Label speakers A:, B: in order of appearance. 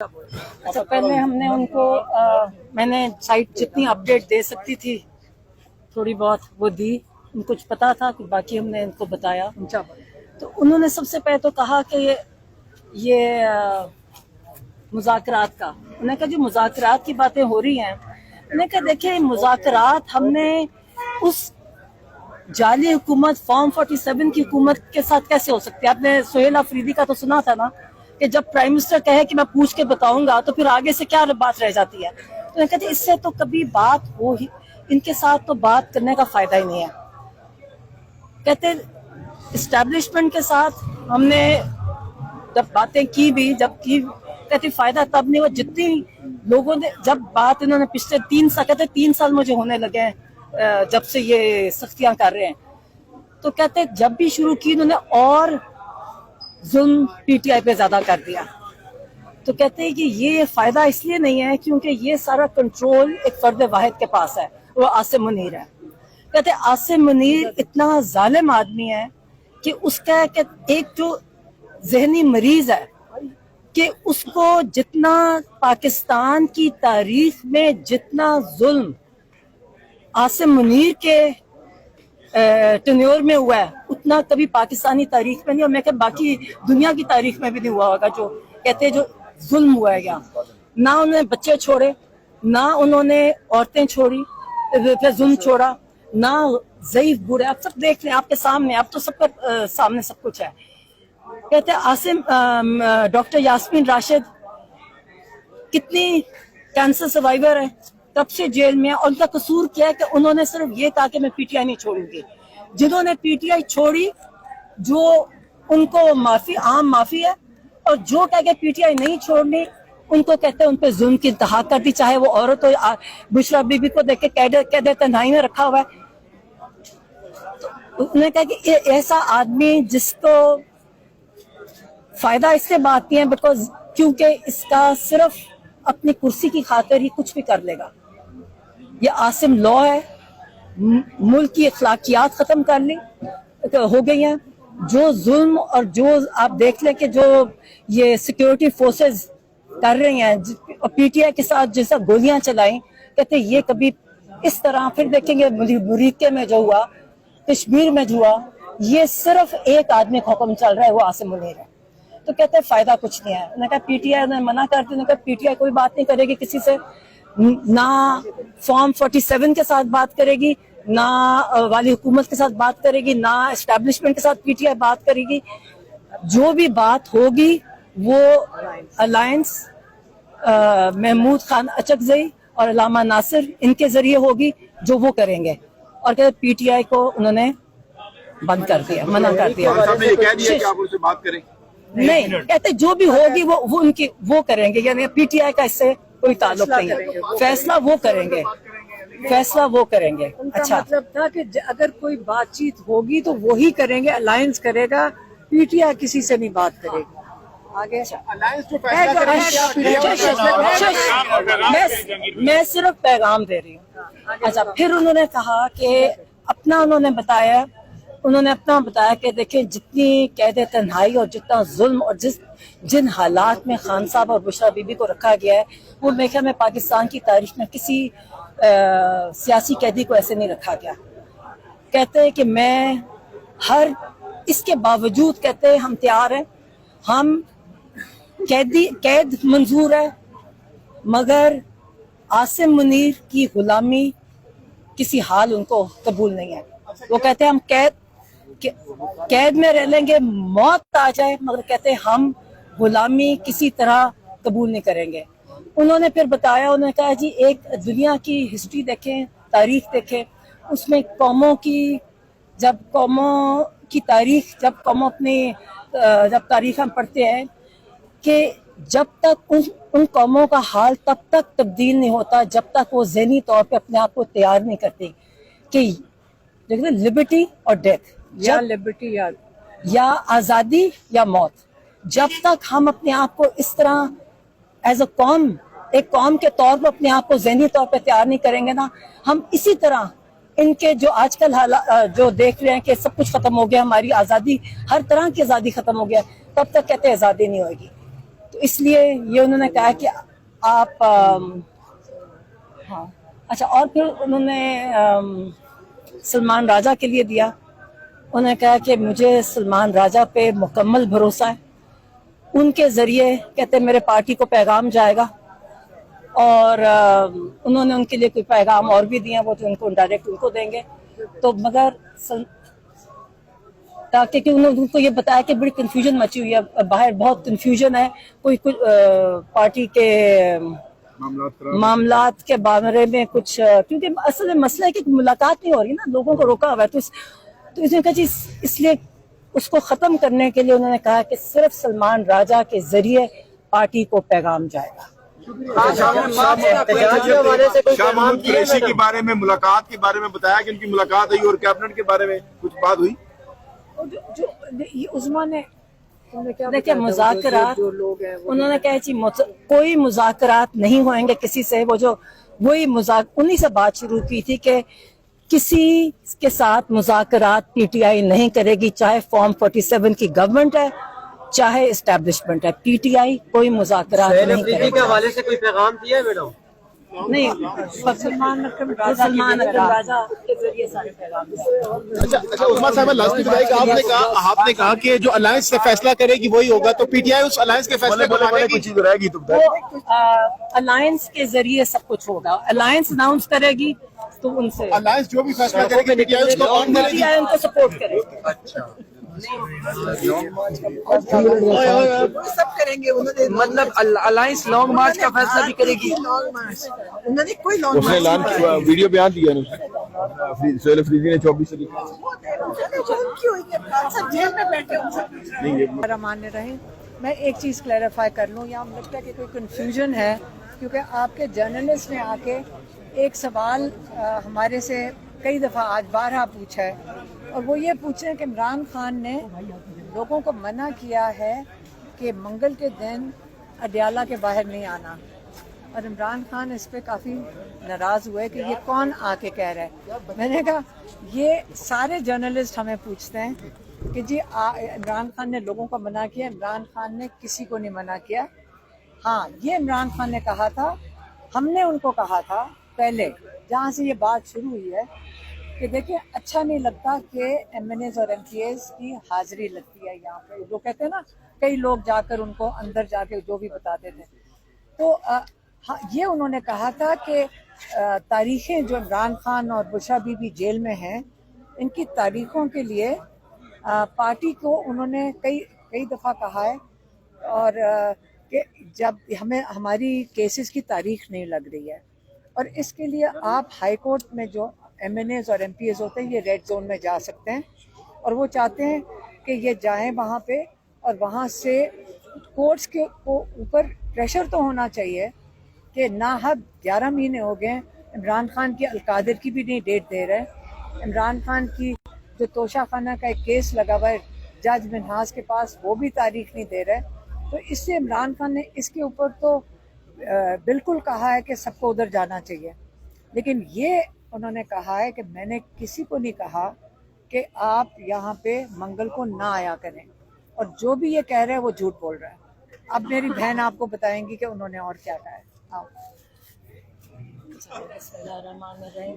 A: अच्छा, पहले हमने उनको मैंने साइट जितनी अपडेट दे सकती थी थोड़ी बहुत वो दी, उनको कुछ पता था कुछ बाकी हमने उनको बताया। तो उन्होंने सबसे पहले तो कहा कि ये मुज़ाकरात का, उन्होंने कहा जो मुज़ाकरात की बातें हो रही हैं, उन्होंने कहा देखिए मुज़ाकरात हमने उस जाली हुकूमत फॉर्म 47 की हुकूमत के साथ कैसे हो सकती है। आपने सोहेल अफरीदी का तो सुना था ना कि जब प्राइम मिनिस्टर कहे कि मैं पूछ के बताऊंगा तो फिर आगे से क्या बात रह जाती है। तो कहते इससे तो कभी बात हो ही, इनके साथ तो बात करने का फायदा ही नहीं है। कहते इस्टेब्लिशमेंट के साथ हमने जब बातें की भी, जब की कहते फायदा तब नहीं हुआ जितनी लोगों ने, जब बात इन्होंने पिछले 3 साल मुझे होने लगे हैं जब से ये सख्तियां कर रहे हैं। तो कहते जब भी शुरू की इन्होंने और जुल्म पीटीआई पे ज्यादा कर दिया। तो कहते हैं कि ये फायदा इसलिए नहीं है क्योंकि ये सारा कंट्रोल एक फर्द वाहिद के पास है, वो आसिम मुनीर है। कहते आसिम मुनीर इतना जालिम आदमी है कि उसका एक जो जहनी मरीज है कि उसको जितना पाकिस्तान की तारीख में जितना जुल्म आसिम मुनीर के टेन्योर में हुआ है उतना कभी पाकिस्तानी तारीख में नहीं, और मैं कहता बाकी दुनिया की तारीख में भी नहीं हुआ होगा। जो कहते हैं जो जुल्म हुआ है यहाँ, ना उन्होंने बच्चे छोड़े, ना उन्होंने औरतें छोड़ी, फिर जुल्म छोड़ा, ना ज़ईफ बूढ़े, आप सब देख रहे हैं आपके सामने, आप तो सबका सामने सब कुछ है। कहते हैं आसिम डॉक्टर यास्मीन राशिद कितनी कैंसर सर्वाइवर है, तब से जेल में है, और उनका कसूर क्या है कि उन्होंने सिर्फ ये कहा कि मैं पीटीआई नहीं छोड़ूंगी। जिन्होंने पीटीआई छोड़ी जो उनको माफी आम माफी है, और जो कह के पीटीआई नहीं छोड़नी उनको कहते हैं उन पर जुल्म की इंतहा कर दी, चाहे वो औरत हो। बुशरा बीबी को देख के कैद तन्हाई में रखा हुआ है। तो उन्होंने कहा कि ऐसा आदमी जिसको फायदा इससे बात नहीं है बिकॉज क्योंकि इसका सिर्फ अपनी कुर्सी की खातिर ही कुछ भी कर लेगा। ये आसिम लॉ है, मुल्क की अखलाकियात खत्म कर ली हो गई हैं। जो जुल्म और जो आप देख लें कि जो ये सिक्योरिटी फोर्सेस कर रही हैं और पीटीआई के साथ जैसा गोलियां चलाई, कहते ये कभी इस तरह फिर देखेंगे मुरीके में जो हुआ, कश्मीर में जो हुआ, ये सिर्फ एक आदमी का हुक्म चल रहा है, वो आसिम मुनीर है। तो कहते हैं फायदा कुछ नहीं है। उन्होंने कहा पीटीआई ने मना कर दिया, उन्होंने कहा पीटीआई कोई बात नहीं करेगी किसी से, ना फॉर्म 47 के साथ बात करेगी, ना वाली हुकूमत के साथ बात करेगी, ना एस्टेब्लिशमेंट के साथ पीटीआई बात करेगी। जो भी बात होगी वो अलायंस महमूद खान अचकजई और अलामा नासिर इनके जरिए होगी, जो वो करेंगे। और कहते पीटीआई को उन्होंने बंद कर दिया, मना कर दिया।
B: ये कह दिया कि आप उनसे बात करें?
A: नहीं, कहते जो भी होगी वो उनकी वो करेंगे, यानी पीटीआई का इससे कोई ताल्लुक नहीं है। फैसला वो करेंगे, फैसला वो करेंगे। अच्छा,
C: मतलब था कि अगर कोई बातचीत होगी तो वही करेंगे, अलायंस करेगा, पीटीआई किसी से नहीं बात करेगी। आगे
B: अलायंस जो फैसला
A: मैं सिर्फ पैगाम दे रही हूँ। अच्छा, फिर उन्होंने कहा कि उन्होंने बताया कि देखिए जितनी कैद तन्हाई और जितना जुल्म और जिन हालात में खान साहब और बुशरा बीबी को रखा गया है, वो मेरे ख्याल में पाकिस्तान की तारीख में किसी सियासी कैदी को ऐसे नहीं रखा गया। कहते हैं कि मैं हर इसके बावजूद कहते हैं हम तैयार हैं, हम कैद मंजूर है, मगर आसिम मुनीर की गुलामी किसी हाल उनको कबूल नहीं है। वो कहते हैं हम कैद में रह लेंगे, मौत आ जाए, मगर कहते हैं हम गुलामी किसी तरह कबूल नहीं करेंगे। उन्होंने फिर बताया, उन्होंने कहा जी एक दुनिया की हिस्ट्री देखें, तारीख देखें, उसमें कौमों की तारीख जब कौमों अपनी जब तारीख हम पढ़ते हैं कि जब तक उन कौमों का हाल तब तक तब्दील नहीं होता जब तक वो ज़हनी तौर पे अपने आप को तैयार नहीं करती कि लिबर्टी और डेथ,
C: या लिबर्टी
A: या आज़ादी या मौत। जब तक हम अपने आप को इस तरह एज अ कौम, एक कौम के तौर पर अपने आप को ज़हनी तौर पे तैयार नहीं करेंगे ना, हम इसी तरह इनके जो आजकल जो देख रहे हैं कि सब कुछ खत्म हो गया, हमारी आज़ादी, हर तरह की आज़ादी खत्म हो गया, तब तक कहते हैं आज़ादी नहीं होगी। तो اس لیے یہ انہوں نے کہا کہ آپ ہاں اچھا، اور پھر انہوں نے سلمان راجہ کے لیے دیا. انہوں نے کہا کہ مجھے سلمان راجہ پہ مکمل بھروسہ ہے، ان کے ذریعے کہتے میرے پارٹی کو پیغام جائے گا. اور انہوں نے ان کے لیے کوئی پیغام اور بھی دیا، وہ تو ان کو ڈائریکٹ ان کو دیں گے. تو مگر تاکہ کہ انہوں نے ان کو یہ بتایا کہ بڑی کنفیوژن مچی ہوئی ہے باہر، بہت کنفیوژن ہے، کوئی پارٹی کے معاملات کے بارے میں کچھ، کیونکہ اصل مسئلہ ہے کہ ملاقات نہیں ہو رہی نا، لوگوں کو روکا ہوا ہے. تو اس نے کہا اس لیے اس کو ختم کرنے کے لیے انہوں نے کہا کہ صرف سلمان راجہ کے ذریعے پارٹی کو پیغام جائے گا.
B: شاہ محمود قریشی کے بارے میں، ملاقات کے بارے میں بتایا کہ ان کی ملاقات ہوئی، اور کیبنٹ کے بارے میں کچھ بات ہوئی.
C: جو عظما نے
A: دیکھیں مذاکرات، انہوں نے کہا جی کوئی مذاکرات نہیں ہوئیں گے کسی سے. وہ جو وہی انہی سے بات شروع کی تھی کہ کسی کے ساتھ مذاکرات پی ٹی آئی نہیں کرے گی، چاہے فارم 47 کی گورنمنٹ ہے چاہے اسٹیبلشمنٹ ہے. پی ٹی آئی کوئی مذاکرات نہیں کرے گی.
D: کے حوالے سے کوئی پیغام دیا ہے میڈم؟
A: نہیں،
C: سلمان اکرم
A: سلمان اکرم راجہ کے ذریعے سارے پیغام دیا.
B: اچھا عثمان صاحب، لاسٹ میں بتائیے کہ آپ نے کہا کہ جو الائنس سے فیصلہ کرے گی وہی ہوگا، تو P T I us alliance کے فیصلے کو مانے گی؟ چیز رہے گی تو
A: الائنس کے ذریعے سب کچھ ہوگا. الائنس اناؤنس کرے گی تو ان سے
B: الائنس جو بھی فیصلہ کرے گی پی ٹی آئی اس کو آن کرے گی.
A: ان کو سپورٹ کرے گی.
B: اچھا
E: سب کریں گے. مطلب الائنس لانگ مارچ کا فیصلہ بھی کرے گی. انہوں نے کوئی لانگ
B: اس نے اعلان ویڈیو بیان دیا سہیل افریدی نے 24
C: ماننے رہے. میں ایک چیز کلیریفائی کر لوں، یہاں لگتا ہے کہ کوئی کنفیوژن ہے، کیونکہ آپ کے جرنلسٹ نے آ کے ایک سوال ہمارے سے کئی دفعہ آج بارہا پوچھا ہے، اور وہ یہ پوچھ رہے ہیں کہ عمران خان نے لوگوں کو منع کیا ہے کہ منگل کے دن اڈیالہ کے باہر نہیں آنا، اور عمران خان اس پہ کافی ناراض ہوئے کہ یہ کون آ کے کہہ رہا ہے. میں نے کہا یہ سارے جرنلسٹ ہمیں پوچھتے ہیں کہ جی عمران خان نے لوگوں کو منع کیا. عمران خان نے کسی کو نہیں منع کیا. ہاں، یہ عمران خان نے کہا تھا، ہم نے ان کو کہا تھا پہلے جہاں سے یہ بات شروع ہوئی ہے کہ دیکھیں اچھا نہیں لگتا کہ ایم این ایز اور ایم پی ایز کی حاضری لگتی ہے یہاں پہ. جو کہتے ہیں نا کئی لوگ جا کر ان کو اندر جا کے جو بھی بتاتے تھے. تو یہ انہوں نے کہا تھا کہ تاریخیں جو عمران خان اور بشرا بی بی جیل میں ہیں، ان کی تاریخوں کے لیے پارٹی کو انہوں نے کئی دفعہ کہا ہے، اور کہ جب ہماری کیسز کی تاریخ نہیں لگ رہی ہے، اور اس کے لیے آپ ہائی کورٹ میں جو ایم این ایز اور ایم پی ایز ہوتے ہیں یہ ریڈ زون میں جا سکتے ہیں، اور وہ چاہتے ہیں کہ یہ جائیں وہاں پہ، اور وہاں سے کورٹس کے اوپر پریشر تو ہونا چاہیے کہ ناحد 11 مہینے ہو گئے عمران خان کی القادر کی بھی نہیں ڈیٹ دے رہے. عمران خان کی جو توشہ خانہ کا ایک کیس لگا ہوا ہے جج منہاس کے پاس، وہ بھی تاریخ نہیں دے رہے. تو اس سے عمران خان نے اس کے اوپر تو بالکل کہا ہے کہ سب کو ادھر جانا چاہیے، لیکن یہ انہوں نے کہا ہے کہ میں نے کسی کو نہیں کہا کہ آپ یہاں پہ منگل کو نہ آیا کریں، اور جو بھی یہ کہہ رہے ہیں وہ جھوٹ بول رہا ہے. اب میری بہن آپ کو بتائیں گی کہ انہوں نے اور کیا کہا ہے.
A: بسم اللہ الرحمن الرحیم.